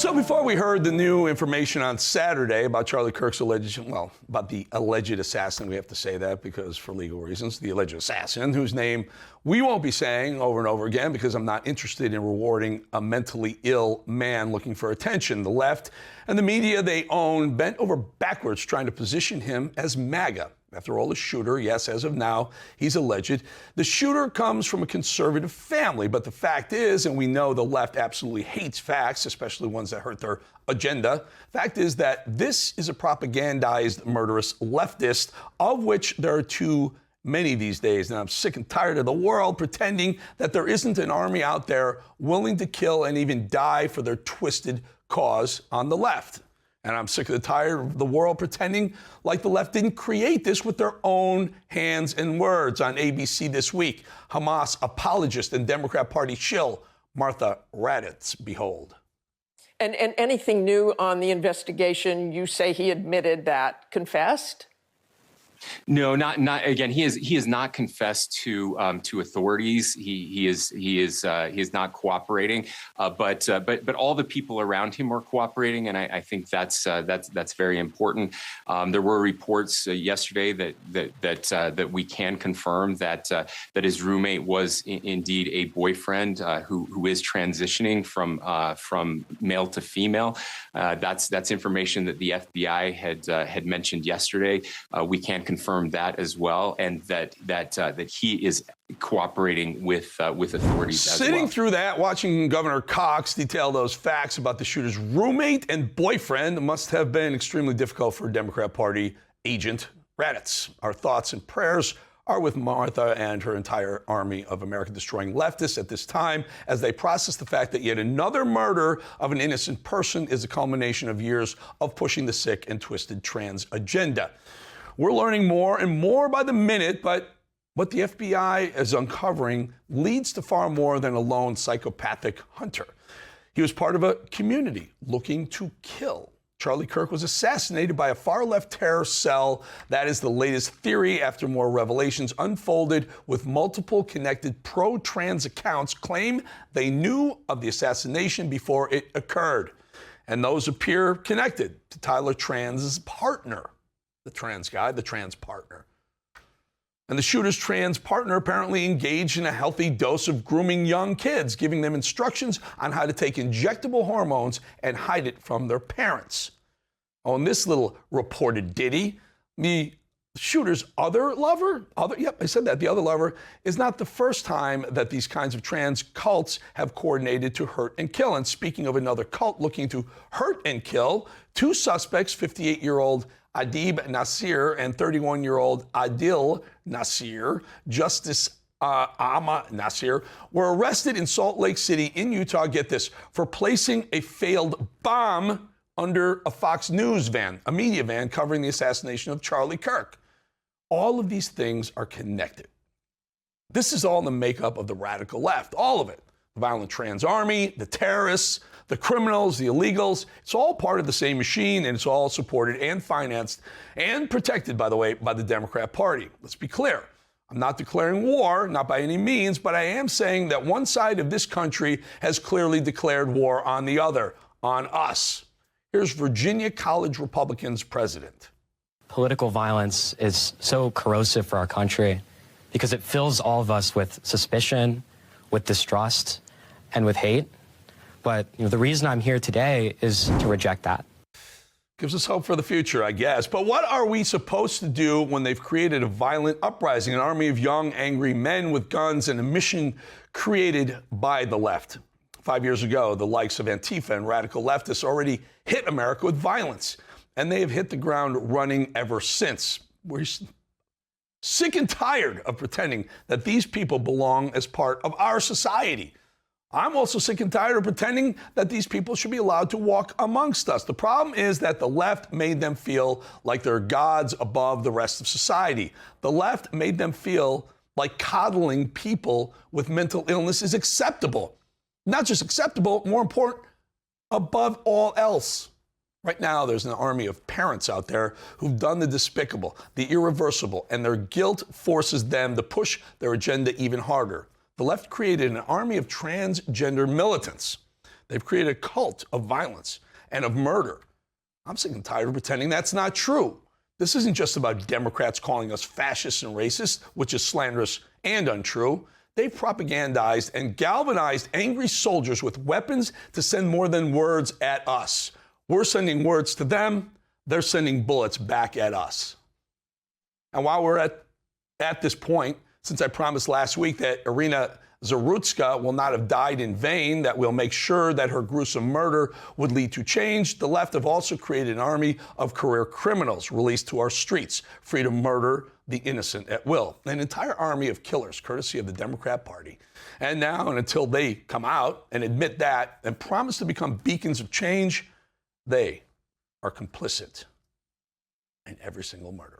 So before we heard the new information on Saturday about Charlie Kirk's about the alleged assassin, we have to say that because for legal reasons, the alleged assassin, whose name we won't be saying over and over again because I'm not interested in rewarding a mentally ill man looking for attention. The left and the media they own bent over backwards trying to position him as MAGA. After all, the shooter, yes, as of now, he's alleged. The shooter comes from a conservative family, but the fact is, and we know the left absolutely hates facts, especially ones that hurt their agenda. Fact is that this is a propagandized, murderous leftist, of which there are too many these days. And I'm sick and tired of the world pretending that there isn't an army out there willing to kill and even die for their twisted cause on the left. And I'm sick and tired of the world pretending like the left didn't create this with their own hands and words. On ABC this week, Hamas apologist and Democrat Party shill Martha Raddatz, behold. And anything new on the investigation? You say he admitted that, confessed? No, not again. He has not confessed to authorities. He is not cooperating. But all the people around him are cooperating, and I think that's very important. There were reports yesterday that we can confirm that his roommate was indeed a boyfriend who is transitioning from male to female. That's information that the FBI had mentioned yesterday. We can confirm that as well, and that he is cooperating with authorities as well. Sitting through that, watching Governor Cox detail those facts about the shooter's roommate and boyfriend must have been extremely difficult for Democrat Party agent Raddatz. Our thoughts and prayers are with Martha and her entire army of America-destroying leftists at this time as they process the fact that yet another murder of an innocent person is a culmination of years of pushing the sick and twisted trans agenda. We're learning more and more by the minute, but what the FBI is uncovering leads to far more than a lone psychopathic hunter. He was part of a community looking to kill. Charlie Kirk was assassinated by a far-left terror cell. That is the latest theory after more revelations unfolded with multiple connected pro-trans accounts claim they knew of the assassination before it occurred. And those appear connected to Tyler Trans's partner. The trans guy, the trans partner. And the shooter's trans partner apparently engaged in a healthy dose of grooming young kids, giving them instructions on how to take injectable hormones and hide it from their parents. On this little reported ditty, the shooter's other lover, the other lover, is not the first time that these kinds of trans cults have coordinated to hurt and kill. And speaking of another cult looking to hurt and kill, two suspects, 58-year-old Adib Nasir and 31-year-old Adil Nasir, Justice Ama Nasir, were arrested in Salt Lake City in Utah, get this, for placing a failed bomb under a Fox News van, a media van covering the assassination of Charlie Kirk. All of these things are connected. This is all in the makeup of the radical left, all of it. The violent trans army, the terrorists, the criminals, the illegals, it's all part of the same machine, and it's all supported and financed and protected, by the way, by the Democrat Party. Let's be clear. I'm not declaring war, not by any means, but I am saying that one side of this country has clearly declared war on the other, on us. Here's Virginia College Republicans president. Political violence is so corrosive for our country because it fills all of us with suspicion, with distrust, and with hate. But the reason I'm here today is to reject that. Gives us hope for the future, I guess. But what are we supposed to do when they've created a violent uprising, an army of young, angry men with guns and a mission created by the left? 5 years ago, the likes of Antifa and radical leftists already hit America with violence, and they have hit the ground running ever since. We're sick and tired of pretending that these people belong as part of our society. I'm also sick and tired of pretending that these people should be allowed to walk amongst us. The problem is that the left made them feel like they're gods above the rest of society. The left made them feel like coddling people with mental illness is acceptable. Not just acceptable, more important, above all else. Right now, there's an army of parents out there who've done the despicable, the irreversible, and their guilt forces them to push their agenda even harder. The left created an army of transgender militants. They've created a cult of violence and of murder. I'm sick and tired of pretending that's not true. This isn't just about Democrats calling us fascists and racist, which is slanderous and untrue. They've propagandized and galvanized angry soldiers with weapons to send more than words at us. We're sending words to them. They're sending bullets back at us. And while we're at this point, since I promised last week that Irina Zarutska will not have died in vain, that we'll make sure that her gruesome murder would lead to change, the left have also created an army of career criminals released to our streets, free to murder the innocent at will. An entire army of killers, courtesy of the Democrat Party. And now, and until they come out and admit that and promise to become beacons of change, they are complicit in every single murder.